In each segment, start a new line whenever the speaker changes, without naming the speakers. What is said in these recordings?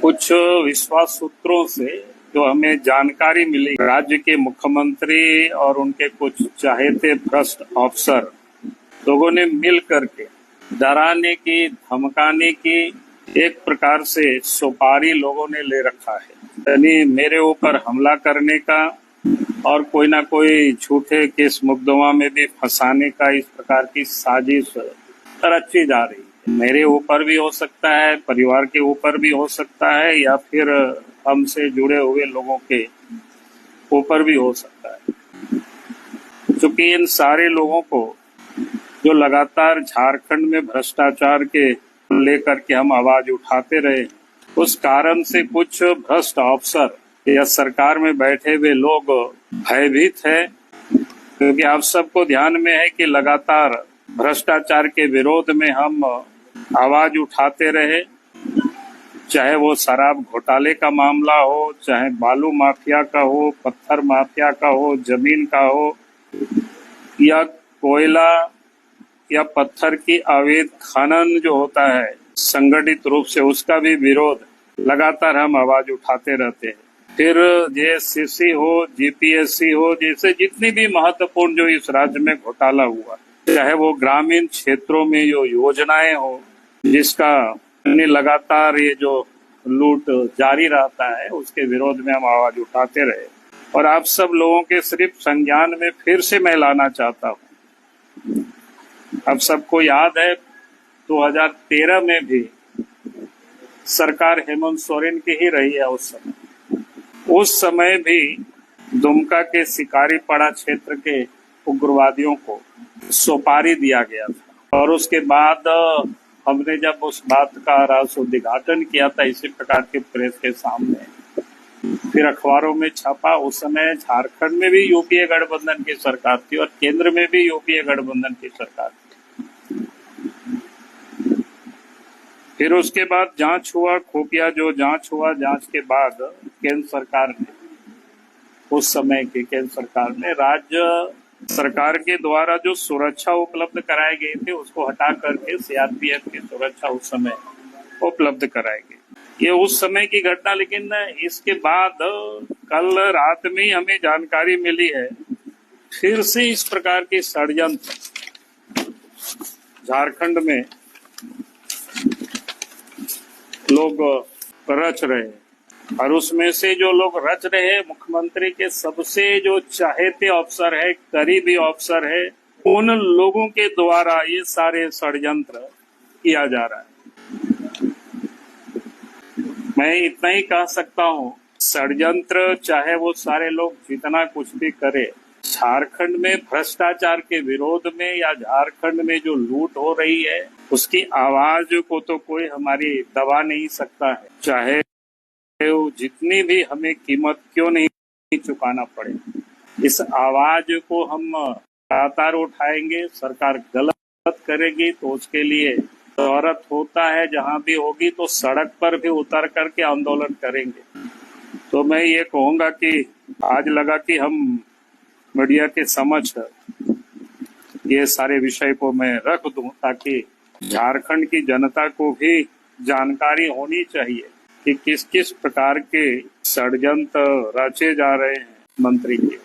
कुछ विश्वास सूत्रों से जो हमें जानकारी मिली, राज्य के मुख्यमंत्री और उनके कुछ चाहेते भ्रष्ट अफसर लोगों ने मिल करके डराने की, धमकाने की एक प्रकार से सुपारी लोगों ने ले रखा है। यानी मेरे ऊपर हमला करने का और कोई ना कोई झूठे केस मुकदमा में भी फंसाने का इस प्रकार की साजिश रची जा रही है। मेरे ऊपर भी हो सकता है, परिवार के ऊपर भी हो सकता है, या फिर हमसे जुड़े हुए लोगों के ऊपर भी हो सकता है। क्योंकि इन सारे लोगों को जो लगातार झारखंड में भ्रष्टाचार के लेकर के हम आवाज उठाते रहे, उस कारण से कुछ भ्रष्ट अफसर या सरकार में बैठे हुए लोग भयभीत है। क्योंकि आप सबको ध्यान में है कि लगातार भ्रष्टाचार के विरोध में हम आवाज उठाते रहे, चाहे वो शराब घोटाले का मामला हो, चाहे बालू माफिया का हो, पत्थर माफिया का हो, जमीन का हो, या कोयला या पत्थर की अवैध खनन जो होता है संगठित रूप से, उसका भी विरोध लगातार हम आवाज उठाते रहते हैं। फिर जेएससीसी हो, जीपीएससी हो, जैसे जितनी भी महत्वपूर्ण जो इस राज्य में घोटाला हुआ, चाहे वो ग्रामीण क्षेत्रों में जो योजनाएं हो जिसका लगातार ये जो लूट जारी रहता है, उसके विरोध में हम आवाज उठाते रहे। और आप सब लोगों के सिर्फ संज्ञान में फिर से मैं लाना चाहता हूँ, आप सबको याद है 2013 में भी सरकार हेमंत सोरेन की ही रही है। उस समय भी दुमका के शिकारीपाड़ा क्षेत्र के उग्रवादियों को सुपारी दिया गया था, और उसके बाद हमने जब उस बात का राज उद्घाटन किया था इसी प्रकार के प्रेस के सामने, फिर अखबारों में छपा। उस समय झारखंड में भी यूपीए गठबंधन की सरकार थी और केंद्र में भी यूपीए गठबंधन की सरकार थी। फिर उसके बाद जांच हुआ, खुफिया जो जांच हुआ, जांच के बाद केंद्र सरकार ने, उस समय की केंद्र सरकार ने राज्य सरकार के द्वारा जो सुरक्षा उपलब्ध कराए गए थे उसको हटा करके सीआरपीएफ की सुरक्षा उस समय उपलब्ध कराई गई। ये उस समय की घटना। लेकिन इसके बाद कल रात में हमें जानकारी मिली है फिर से इस प्रकार के षड्यंत्र झारखंड में लोग रच रहे हैं, और उसमें से जो लोग रच रहे हैं, मुख्यमंत्री के सबसे जो चाहेते अफसर है, करीबी अफसर है, उन लोगों के द्वारा ये सारे षड्यंत्र किया जा रहा है। मैं इतना ही कह सकता हूँ, षड्यंत्र चाहे वो सारे लोग जितना कुछ भी करे, झारखंड में भ्रष्टाचार के विरोध में या झारखंड में जो लूट हो रही है उसकी आवाज को तो कोई हमारी दबा नहीं सकता है, चाहे वो जितनी भी हमें कीमत क्यों नहीं चुकाना पड़े। इस आवाज को हम लगातार उठाएंगे। सरकार गलत करेगी तो उसके लिए जरूरत होता है, जहां भी होगी तो सड़क पर भी उतर करके आंदोलन करेंगे। तो मैं ये कहूंगा कि आज लगा कि हम मीडिया के समक्ष ये सारे विषय को मैं रख दूं, ताकि झारखंड की जनता को भी जानकारी होनी चाहिए कि किस किस प्रकार के षड्यंत्र रचे जा रहे हैं मंत्री के।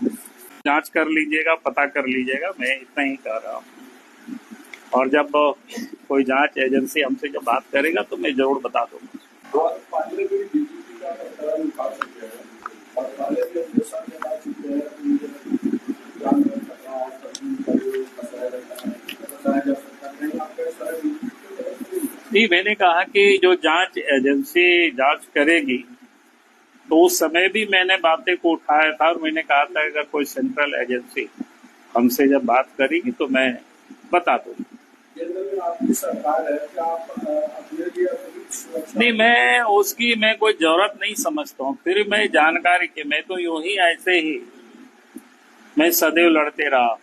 जांच कर लीजिएगा, पता कर लीजिएगा, मैं इतना ही कह रहा हूँ। और जब कोई जांच एजेंसी हमसे जब बात करेगा तो मैं जरूर बता दूंगा। नहीं, मैंने कहा कि जो जांच एजेंसी जांच करेगी तो उस समय भी मैंने बातें को उठाया था, और मैंने कहा था अगर कोई सेंट्रल एजेंसी हमसे जब बात करेगी तो मैं बता दूंगा। नहीं, मैं कोई जरूरत नहीं समझता हूँ। फिर मैं जानकारी की, मैं तो यूं ही ऐसे ही मैं सदैव लड़ते रहा।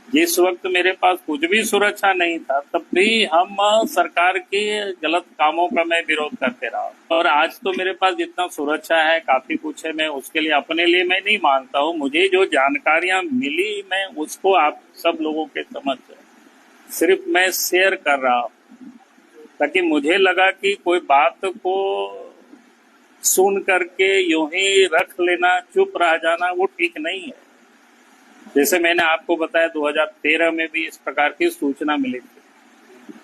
जिस वक्त मेरे पास कुछ भी सुरक्षा नहीं था तब भी हम सरकार के गलत कामों का मैं विरोध करते रहा, और आज तो मेरे पास जितना सुरक्षा है काफी कुछ है। मैं उसके लिए अपने लिए मैं नहीं मांगता हूँ। मुझे जो जानकारियां मिली मैं उसको आप सब लोगों के समझ सिर्फ मैं शेयर कर रहा हूँ। ताकि मुझे लगा कि कोई बात को सुन करके यूं ही रख लेना, चुप रह जाना, वो ठीक नहीं है। जैसे मैंने आपको बताया 2013 में भी इस प्रकार की सूचना मिली थी।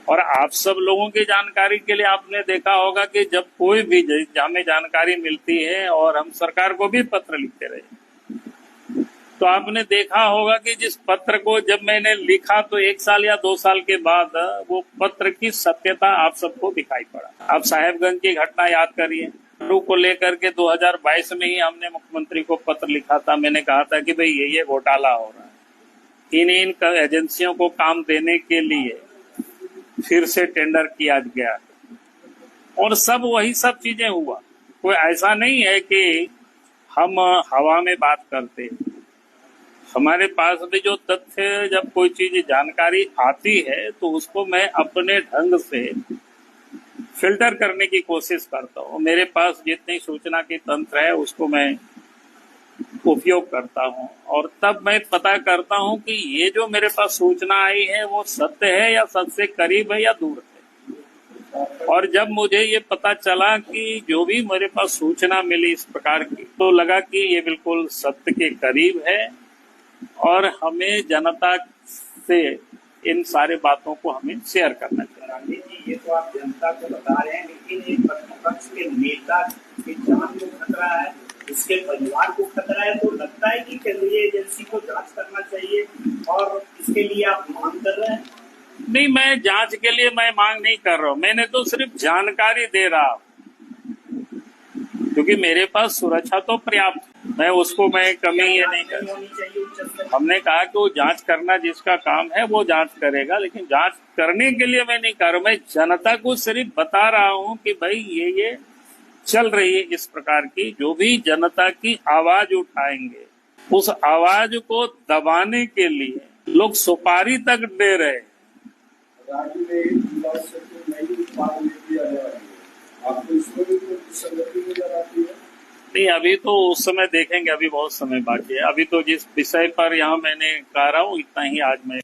और आप सब लोगों की जानकारी के लिए आपने देखा होगा कि जब कोई भी हमें जानकारी मिलती है, और हम सरकार को भी पत्र लिखते रहे, तो आपने देखा होगा कि जिस पत्र को जब मैंने लिखा तो 1 साल या 2 साल के बाद वो पत्र की सत्यता आप सबको दिखाई पड़ा। आप साहेबगंज की घटना याद करिए, को लेकर के 2022 में ही हमने मुख्यमंत्री को पत्र लिखा था। मैंने कहा था कि भाई ये घोटाला हो रहा है, इन एजेंसियों को काम देने के लिए फिर से टेंडर किया गया, और सब वही सब चीजें हुआ। कोई ऐसा नहीं है कि हम हवा में बात करते हैं। हमारे पास भी जो तथ्य, जब कोई चीज जानकारी आती है तो उसको मैं अपने ढंग से फिल्टर करने की कोशिश करता हूँ। मेरे पास जितनी सूचना की तंत्र है उसको मैं उपयोग करता हूँ, और तब मैं पता करता हूँ कि ये जो मेरे पास सूचना आई है वो सत्य है या सत्य से करीब है या दूर है। और जब मुझे ये पता चला कि जो भी मेरे पास सूचना मिली इस प्रकार की, तो लगा कि ये बिल्कुल सत्य के करीब है, और हमें जनता से इन सारे बातों को हमें शेयर करना चाहिए।
ये तो आप जनता को बता रहे हैं, लेकिन एक प्रतिपक्ष के नेता की जान को खतरा है, उसके परिवार को खतरा है, तो लगता है कि केंद्रीय एजेंसी को जांच करना चाहिए, और इसके लिए आप मांग कर रहे हैं?
नहीं, मैं जांच के लिए मैं मांग नहीं कर रहा हूँ, मैंने तो सिर्फ जानकारी दे रहा हूँ, क्योंकि मेरे पास सुरक्षा तो पर्याप्त, मैं उसको मैं कमी ये नहीं कर। हमने कहा कि वो जांच करना जिसका काम है वो जांच करेगा, लेकिन जांच करने के लिए मैं नहीं कर रहा, मैं जनता को सिर्फ बता रहा हूँ कि भाई ये चल रही है इस प्रकार की। जो भी जनता की आवाज उठाएंगे, उस आवाज को दबाने के लिए लोग सुपारी तक दे रहे हैं।
राज्य में आपको इसमें भी संगति नजर आती है?
नहीं, अभी तो उस समय देखेंगे, अभी बहुत समय बाकी है। अभी तो जिस विषय पर यहाँ मैंने कह रहा हूँ इतना ही आज मैं